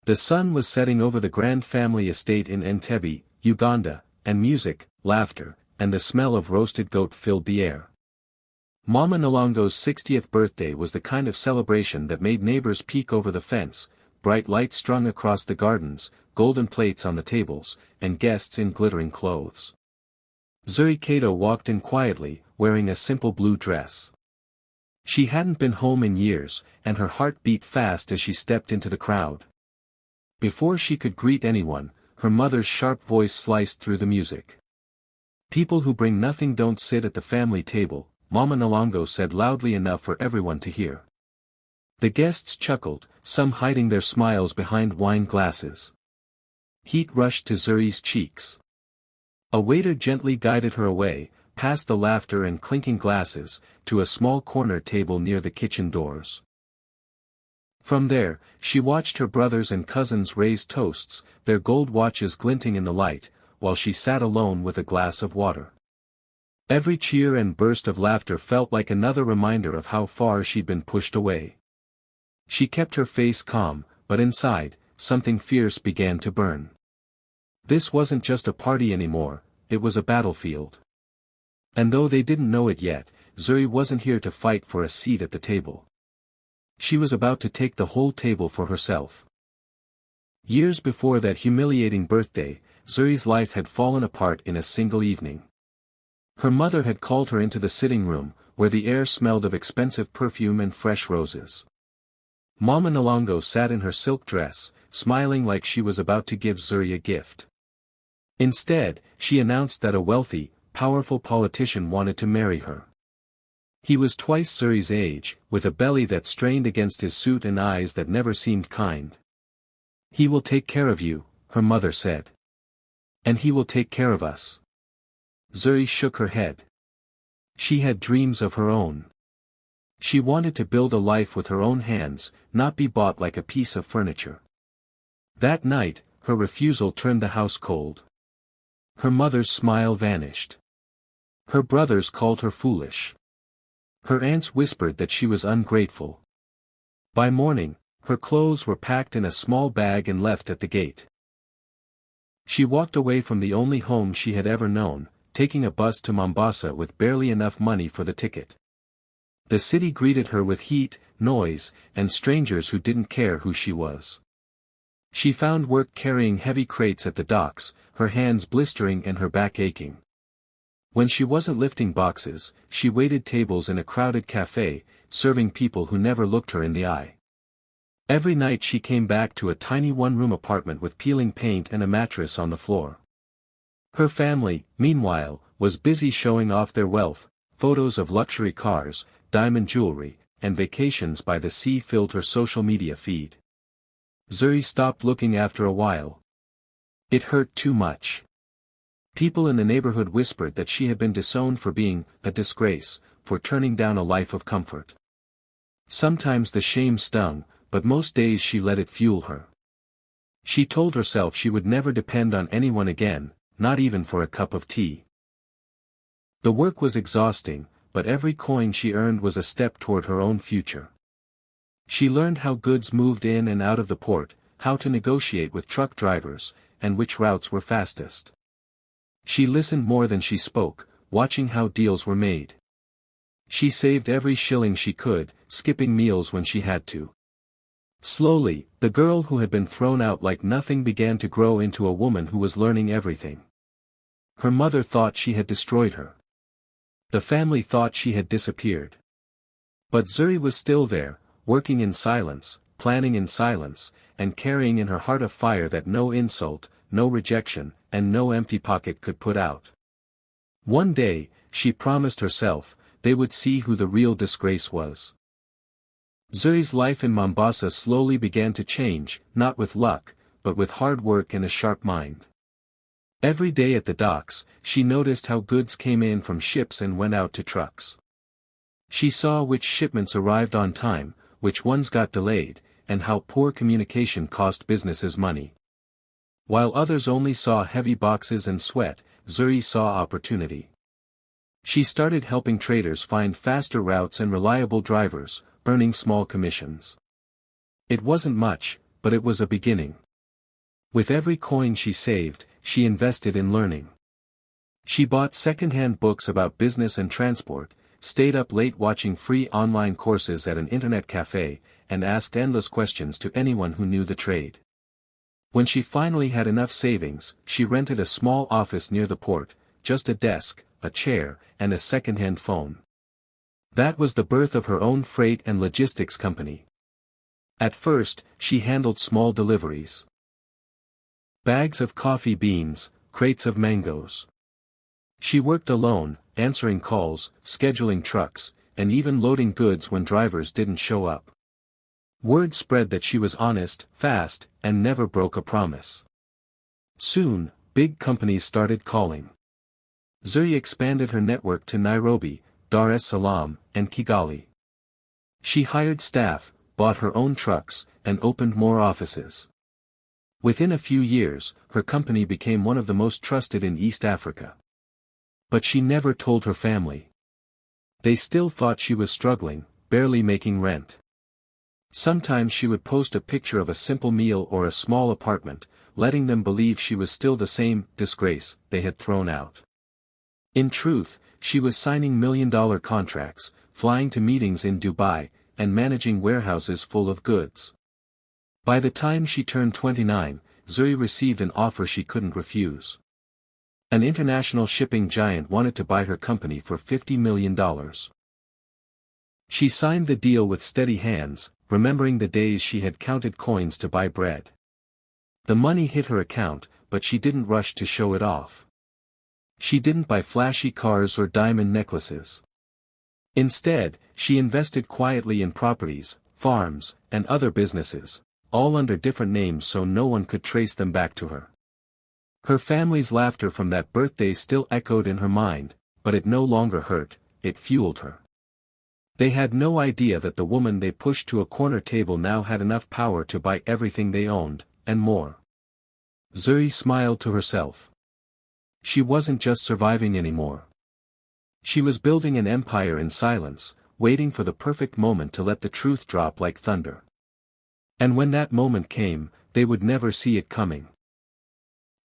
The sun was setting over the grand family estate in Entebbe, Uganda, and music, laughter, and the smell of roasted goat filled the air. Mama Nalongo's 60th birthday was the kind of celebration that made neighbors peek over the fence, bright lights strung across the gardens, golden plates on the tables, and guests in glittering clothes. Zuri Kato walked in quietly, wearing a simple blue dress. She hadn't been home in years, and her heart beat fast as she stepped into the crowd. Before she could greet anyone, her mother's sharp voice sliced through the music. "People who bring nothing don't sit at the family table," Mama Nalongo said loudly enough for everyone to hear. The guests chuckled, some hiding their smiles behind wine glasses. Heat rushed to Zuri's cheeks. A waiter gently guided her away, past the laughter and clinking glasses, to a small corner table near the kitchen doors. From there, she watched her brothers and cousins raise toasts, their gold watches glinting in the light, while she sat alone with a glass of water. Every cheer and burst of laughter felt like another reminder of how far she'd been pushed away. She kept her face calm, but inside, something fierce began to burn. This wasn't just a party anymore, it was a battlefield. And though they didn't know it yet, Zuri wasn't here to fight for a seat at the table. She was about to take the whole table for herself. Years before that humiliating birthday, Zuri's life had fallen apart in a single evening. Her mother had called her into the sitting room, where the air smelled of expensive perfume and fresh roses. Mama Nalongo sat in her silk dress, smiling like she was about to give Zuri a gift. Instead, she announced that a wealthy, powerful politician wanted to marry her. He was twice Zuri's age, with a belly that strained against his suit and eyes that never seemed kind. "He will take care of you," her mother said. "And he will take care of us." Zuri shook her head. She had dreams of her own. She wanted to build a life with her own hands, not be bought like a piece of furniture. That night, her refusal turned the house cold. Her mother's smile vanished. Her brothers called her foolish. Her aunts whispered that she was ungrateful. By morning, her clothes were packed in a small bag and left at the gate. She walked away from the only home she had ever known, taking a bus to Mombasa with barely enough money for the ticket. The city greeted her with heat, noise, and strangers who didn't care who she was. She found work carrying heavy crates at the docks, her hands blistering and her back aching. When she wasn't lifting boxes, she waited tables in a crowded cafe, serving people who never looked her in the eye. Every night she came back to a tiny one-room apartment with peeling paint and a mattress on the floor. Her family, meanwhile, was busy showing off their wealth. Photos of luxury cars, diamond jewelry, and vacations by the sea filled her social media feed. Zuri stopped looking after a while. It hurt too much. People in the neighborhood whispered that she had been disowned for being a disgrace, for turning down a life of comfort. Sometimes the shame stung, but most days she let it fuel her. She told herself she would never depend on anyone again, not even for a cup of tea. The work was exhausting, but every coin she earned was a step toward her own future. She learned how goods moved in and out of the port, how to negotiate with truck drivers, and which routes were fastest. She listened more than she spoke, watching how deals were made. She saved every shilling she could, skipping meals when she had to. Slowly, the girl who had been thrown out like nothing began to grow into a woman who was learning everything. Her mother thought she had destroyed her. The family thought she had disappeared. But Zuri was still there, working in silence, planning in silence, and carrying in her heart a fire that no insult, no rejection, and no empty pocket could put out. One day, she promised herself, they would see who the real disgrace was. Zuri's life in Mombasa slowly began to change, not with luck, but with hard work and a sharp mind. Every day at the docks, she noticed how goods came in from ships and went out to trucks. She saw which shipments arrived on time, which ones got delayed, and how poor communication cost businesses money. While others only saw heavy boxes and sweat, Zuri saw opportunity. She started helping traders find faster routes and reliable drivers, earning small commissions. It wasn't much, but it was a beginning. With every coin she saved, she invested in learning. She bought second-hand books about business and transport, stayed up late watching free online courses at an internet cafe, and asked endless questions to anyone who knew the trade. When she finally had enough savings, she rented a small office near the port, just a desk, a chair, and a second-hand phone. That was the birth of her own freight and logistics company. At first, she handled small deliveries. Bags of coffee beans, crates of mangoes. She worked alone, answering calls, scheduling trucks, and even loading goods when drivers didn't show up. Word spread that she was honest, fast, and never broke a promise. Soon, big companies started calling. Zuri expanded her network to Nairobi, Dar es Salaam, and Kigali. She hired staff, bought her own trucks, and opened more offices. Within a few years, her company became one of the most trusted in East Africa. But she never told her family. They still thought she was struggling, barely making rent. Sometimes she would post a picture of a simple meal or a small apartment, letting them believe she was still the same disgrace they had thrown out. In truth, she was signing million-dollar contracts, flying to meetings in Dubai, and managing warehouses full of goods. By the time she turned 29, Zuri received an offer she couldn't refuse. An international shipping giant wanted to buy her company for $50 million. She signed the deal with steady hands, remembering the days she had counted coins to buy bread. The money hit her account, but she didn't rush to show it off. She didn't buy flashy cars or diamond necklaces. Instead, she invested quietly in properties, farms, and other businesses, all under different names so no one could trace them back to her. Her family's laughter from that birthday still echoed in her mind, but it no longer hurt, it fueled her. They had no idea that the woman they pushed to a corner table now had enough power to buy everything they owned, and more. Zuri smiled to herself. She wasn't just surviving anymore. She was building an empire in silence, waiting for the perfect moment to let the truth drop like thunder. And when that moment came, they would never see it coming.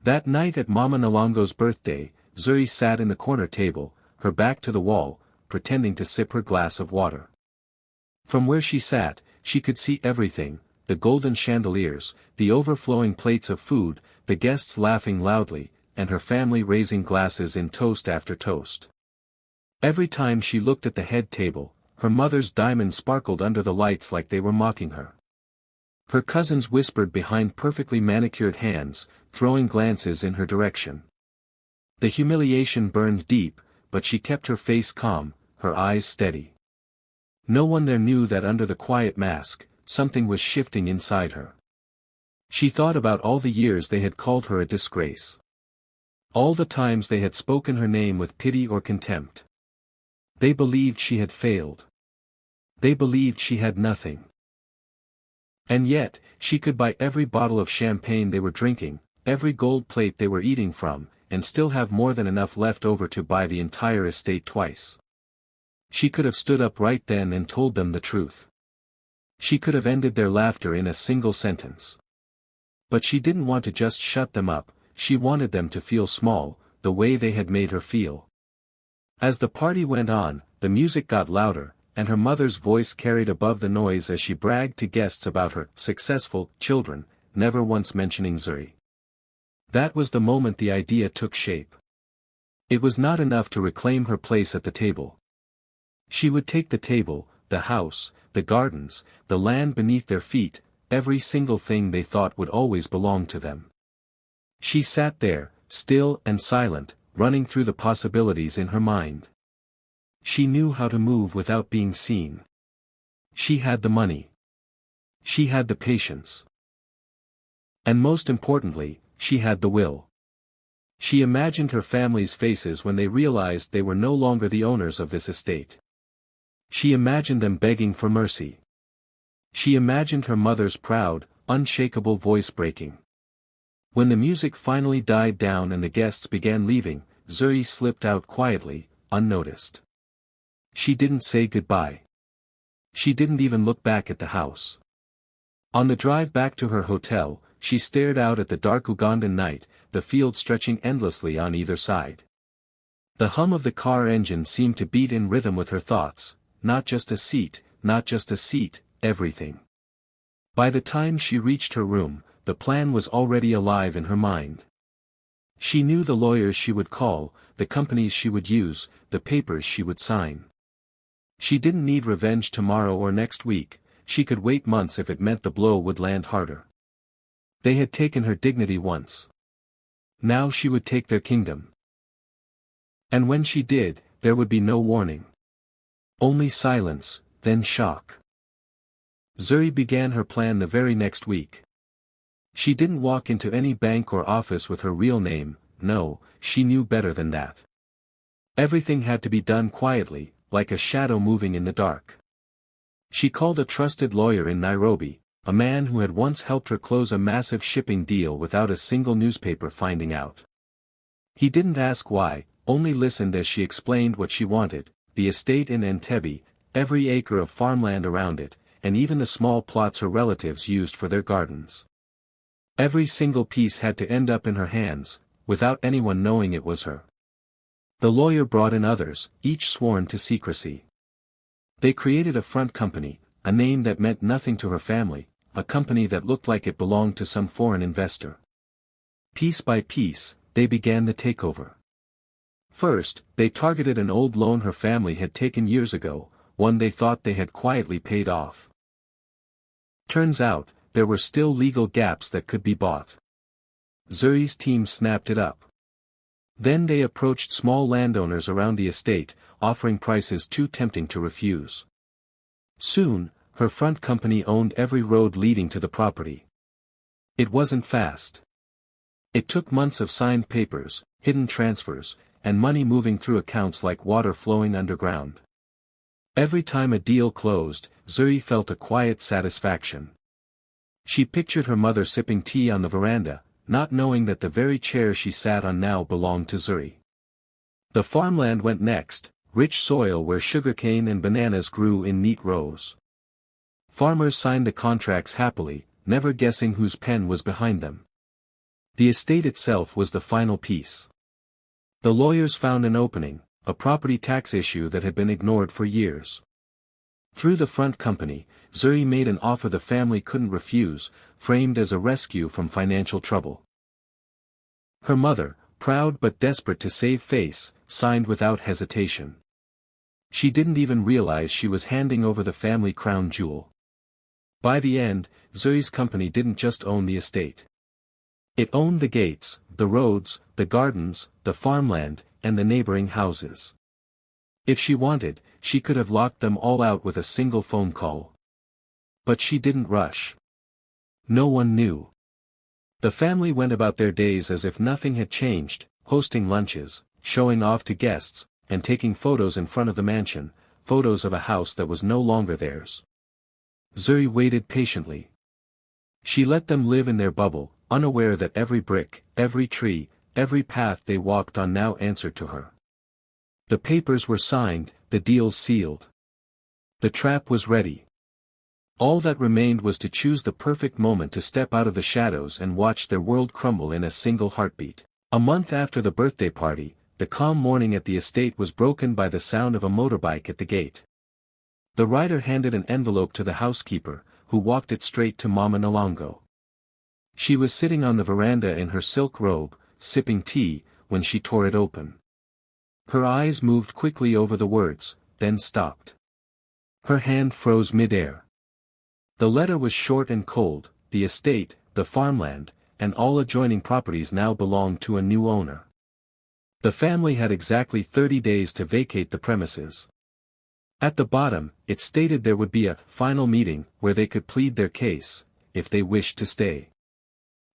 That night at Mama Nalongo's birthday, Zuri sat in the corner table, her back to the wall, pretending to sip her glass of water. From where she sat, she could see everything, the golden chandeliers, the overflowing plates of food, the guests laughing loudly, and her family raising glasses in toast after toast. Every time she looked at the head table, her mother's diamonds sparkled under the lights like they were mocking her. Her cousins whispered behind perfectly manicured hands, throwing glances in her direction. The humiliation burned deep, but she kept her face calm, her eyes steady. No one there knew that under the quiet mask, something was shifting inside her. She thought about all the years they had called her a disgrace. All the times they had spoken her name with pity or contempt. They believed she had failed. They believed she had nothing. And yet, she could buy every bottle of champagne they were drinking, every gold plate they were eating from, and still have more than enough left over to buy the entire estate twice. She could have stood up right then and told them the truth. She could have ended their laughter in a single sentence. But she didn't want to just shut them up, she wanted them to feel small, the way they had made her feel. As the party went on, the music got louder, and her mother's voice carried above the noise as she bragged to guests about her successful children, never once mentioning Zuri. That was the moment the idea took shape. It was not enough to reclaim her place at the table. She would take the table, the house, the gardens, the land beneath their feet, every single thing they thought would always belong to them. She sat there, still and silent, running through the possibilities in her mind. She knew how to move without being seen. She had the money. She had the patience. And most importantly, she had the will. She imagined her family's faces when they realized they were no longer the owners of this estate. She imagined them begging for mercy. She imagined her mother's proud, unshakable voice breaking. When the music finally died down and the guests began leaving, Zuri slipped out quietly, unnoticed. She didn't say goodbye. She didn't even look back at the house. On the drive back to her hotel, she stared out at the dark Ugandan night, the field stretching endlessly on either side. The hum of the car engine seemed to beat in rhythm with her thoughts, not just a seat, not just a seat, everything. By the time she reached her room, the plan was already alive in her mind. She knew the lawyers she would call, the companies she would use, the papers she would sign. She didn't need revenge tomorrow or next week, she could wait months if it meant the blow would land harder. They had taken her dignity once. Now she would take their kingdom. And when she did, there would be no warning. Only silence, then shock. Zuri began her plan the very next week. She didn't walk into any bank or office with her real name, no, she knew better than that. Everything had to be done quietly, like a shadow moving in the dark. She called a trusted lawyer in Nairobi, a man who had once helped her close a massive shipping deal without a single newspaper finding out. He didn't ask why, only listened as she explained what she wanted, the estate in Entebbe, every acre of farmland around it, and even the small plots her relatives used for their gardens. Every single piece had to end up in her hands, without anyone knowing it was her. The lawyer brought in others, each sworn to secrecy. They created a front company, a name that meant nothing to her family, a company that looked like it belonged to some foreign investor. Piece by piece, they began the takeover. First, they targeted an old loan her family had taken years ago, one they thought they had quietly paid off. Turns out, there were still legal gaps that could be bought. Zuri's team snapped it up. Then they approached small landowners around the estate, offering prices too tempting to refuse. Soon, her front company owned every road leading to the property. It wasn't fast. It took months of signed papers, hidden transfers, and money moving through accounts like water flowing underground. Every time a deal closed, Zuri felt a quiet satisfaction. She pictured her mother sipping tea on the veranda, not knowing that the very chair she sat on now belonged to Zuri. The farmland went next, rich soil where sugarcane and bananas grew in neat rows. Farmers signed the contracts happily, never guessing whose pen was behind them. The estate itself was the final piece. The lawyers found an opening, a property tax issue that had been ignored for years. Through the front company, Zuri made an offer the family couldn't refuse, framed as a rescue from financial trouble. Her mother, proud but desperate to save face, signed without hesitation. She didn't even realize she was handing over the family crown jewel. By the end, Zuri's company didn't just own the estate. It owned the gates, the roads, the gardens, the farmland, and the neighboring houses. If she wanted, she could have locked them all out with a single phone call. But she didn't rush. No one knew. The family went about their days as if nothing had changed, hosting lunches, showing off to guests, and taking photos in front of the mansion, photos of a house that was no longer theirs. Zuri waited patiently. She let them live in their bubble, unaware that every brick, every tree, every path they walked on now answered to her. The papers were signed, the deals sealed. The trap was ready. All that remained was to choose the perfect moment to step out of the shadows and watch their world crumble in a single heartbeat. A month after the birthday party, the calm morning at the estate was broken by the sound of a motorbike at the gate. The rider handed an envelope to the housekeeper, who walked it straight to Mama Nalongo. She was sitting on the veranda in her silk robe, sipping tea, when she tore it open. Her eyes moved quickly over the words, then stopped. Her hand froze mid-air. The letter was short and cold: the estate, the farmland, and all adjoining properties now belonged to a new owner. The family had exactly 30 days to vacate the premises. At the bottom, it stated there would be a final meeting where they could plead their case, if they wished to stay.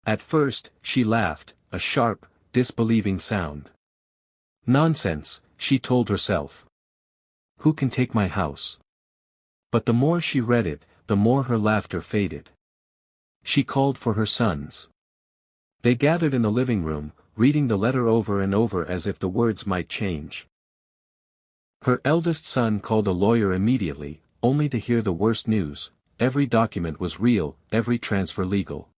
At first, she laughed, a sharp, disbelieving sound. Nonsense, she told herself. Who can take my house? But the more she read it, the more her laughter faded. She called for her sons. They gathered in the living room, reading the letter over and over as if the words might change. Her eldest son called a lawyer immediately, only to hear the worst news: every document was real, every transfer legal.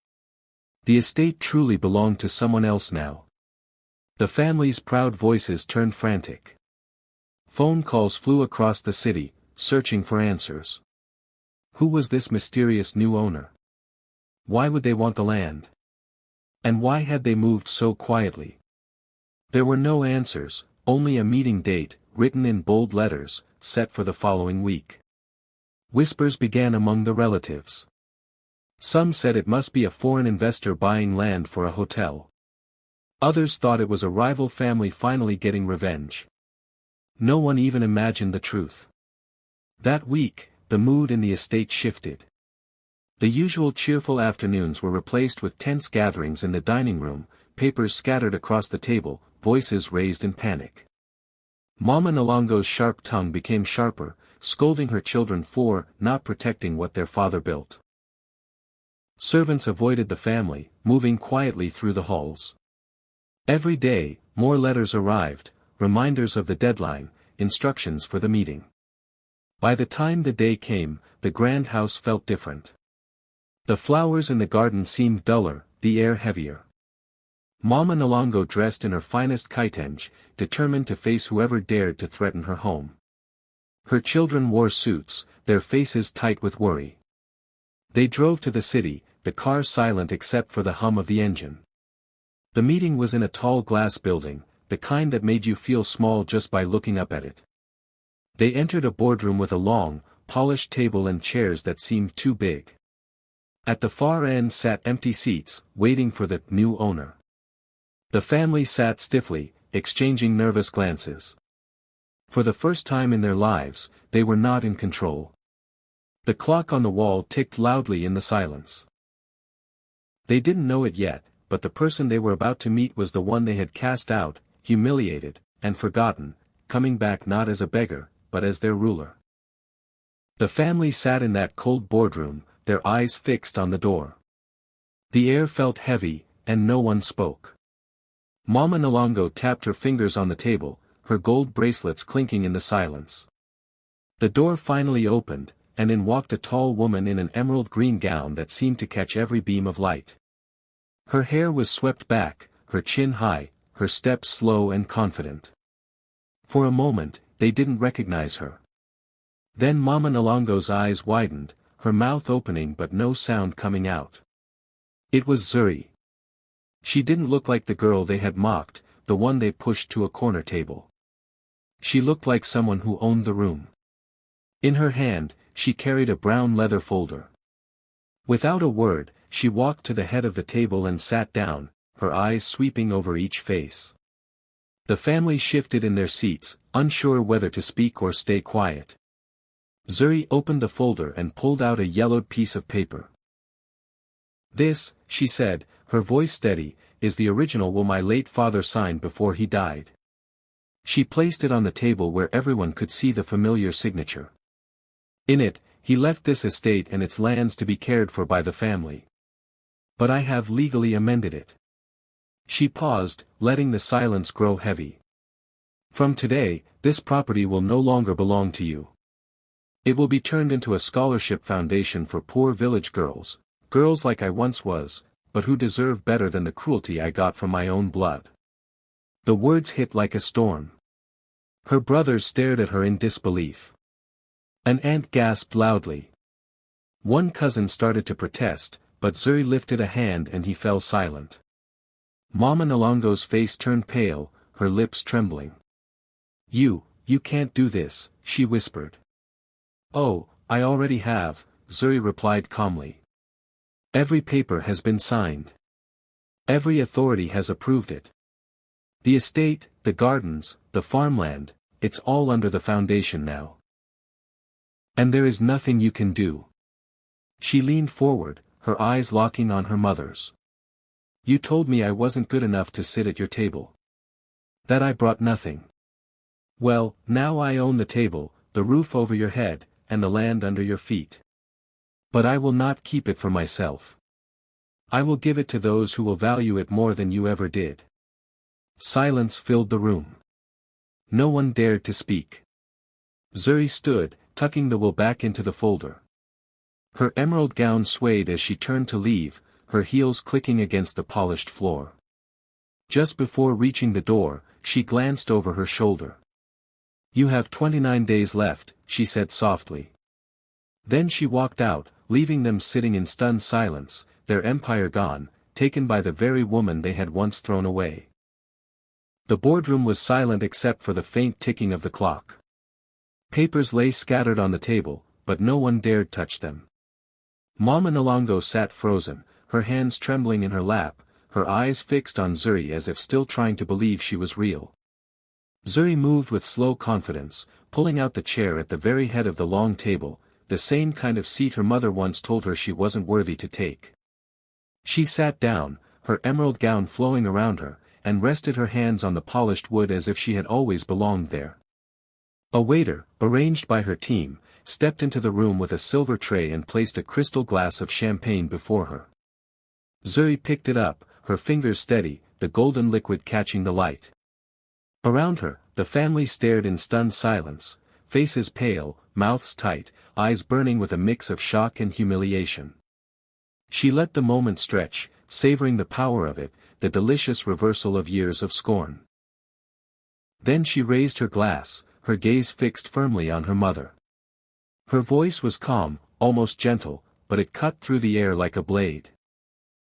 The estate truly belonged to someone else now. The family's proud voices turned frantic. Phone calls flew across the city, searching for answers. Who was this mysterious new owner? Why would they want the land? And why had they moved so quietly? There were no answers, only a meeting date, written in bold letters, set for the following week. Whispers began among the relatives. Some said it must be a foreign investor buying land for a hotel. Others thought it was a rival family finally getting revenge. No one even imagined the truth. That week, the mood in the estate shifted. The usual cheerful afternoons were replaced with tense gatherings in the dining room, papers scattered across the table, voices raised in panic. Mama Nalongo's sharp tongue became sharper, scolding her children for not protecting what their father built. Servants avoided the family, moving quietly through the halls. Every day, more letters arrived, reminders of the deadline, instructions for the meeting. By the time the day came, the grand house felt different. The flowers in the garden seemed duller, the air heavier. Mama Nalongo dressed in her finest kitenge, determined to face whoever dared to threaten her home. Her children wore suits, their faces tight with worry. They drove to the city, the car silent except for the hum of the engine. The meeting was in a tall glass building, the kind that made you feel small just by looking up at it. They entered a boardroom with a long, polished table and chairs that seemed too big. At the far end sat empty seats, waiting for the new owner. The family sat stiffly, exchanging nervous glances. For the first time in their lives, they were not in control. The clock on the wall ticked loudly in the silence. They didn't know it yet, but the person they were about to meet was the one they had cast out, humiliated, and forgotten, coming back not as a beggar, but as their ruler. The family sat in that cold boardroom, their eyes fixed on the door. The air felt heavy, and no one spoke. Mama Nalongo tapped her fingers on the table, her gold bracelets clinking in the silence. The door finally opened, and in walked a tall woman in an emerald green gown that seemed to catch every beam of light. Her hair was swept back, her chin high, her step slow and confident. For a moment, they didn't recognize her. Then Mama Nalongo's eyes widened, her mouth opening but no sound coming out. It was Zuri. She didn't look like the girl they had mocked, the one they pushed to a corner table. She looked like someone who owned the room. In her hand, she carried a brown leather folder. Without a word, she walked to the head of the table and sat down, her eyes sweeping over each face. The family shifted in their seats, unsure whether to speak or stay quiet. Zuri opened the folder and pulled out a yellowed piece of paper. "This," she said, her voice steady, "is the original will my late father signed before he died." She placed it on the table where everyone could see the familiar signature. In it, he left this estate and its lands to be cared for by the family. But I have legally amended it. She paused, letting the silence grow heavy. From today, this property will no longer belong to you. It will be turned into a scholarship foundation for poor village girls, girls like I once was, but who deserve better than the cruelty I got from my own blood. The words hit like a storm. Her brothers stared at her in disbelief. An aunt gasped loudly. One cousin started to protest, but Zuri lifted a hand and he fell silent. Mama Nalongo's face turned pale, her lips trembling. You can't do this," she whispered. "Oh, I already have," Zuri replied calmly. "Every paper has been signed. Every authority has approved it. The estate, the gardens, the farmland, it's all under the foundation now. And there is nothing you can do." She leaned forward, her eyes locking on her mother's. "You told me I wasn't good enough to sit at your table. That I brought nothing. Well, now I own the table, the roof over your head, and the land under your feet. But I will not keep it for myself. I will give it to those who will value it more than you ever did." Silence filled the room. No one dared to speak. Zuri stood, tucking the will back into the folder. Her emerald gown swayed as she turned to leave, her heels clicking against the polished floor. Just before reaching the door, she glanced over her shoulder. "You have 29 days left," she said softly. Then she walked out, leaving them sitting in stunned silence, their empire gone, taken by the very woman they had once thrown away. The boardroom was silent except for the faint ticking of the clock. Papers lay scattered on the table, but no one dared touch them. Mama Nalongo sat frozen, her hands trembling in her lap, her eyes fixed on Zuri as if still trying to believe she was real. Zuri moved with slow confidence, pulling out the chair at the very head of the long table, the same kind of seat her mother once told her she wasn't worthy to take. She sat down, her emerald gown flowing around her, and rested her hands on the polished wood as if she had always belonged there. A waiter, arranged by her team, stepped into the room with a silver tray and placed a crystal glass of champagne before her. Zuri picked it up, her fingers steady, the golden liquid catching the light. Around her, the family stared in stunned silence, faces pale, mouths tight, eyes burning with a mix of shock and humiliation. She let the moment stretch, savoring the power of it, the delicious reversal of years of scorn. Then she raised her glass, her gaze fixed firmly on her mother. Her voice was calm, almost gentle, but it cut through the air like a blade.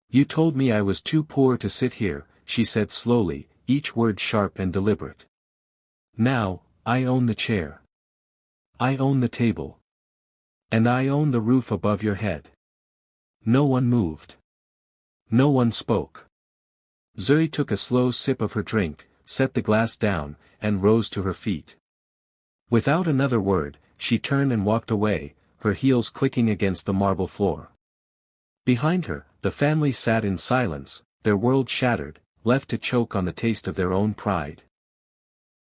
"You told me I was too poor to sit here," she said slowly, each word sharp and deliberate. "Now, I own the chair. I own the table. And I own the roof above your head." No one moved. No one spoke. Zuri took a slow sip of her drink, set the glass down, and rose to her feet. Without another word, she turned and walked away, her heels clicking against the marble floor. Behind her, the family sat in silence, their world shattered, left to choke on the taste of their own pride.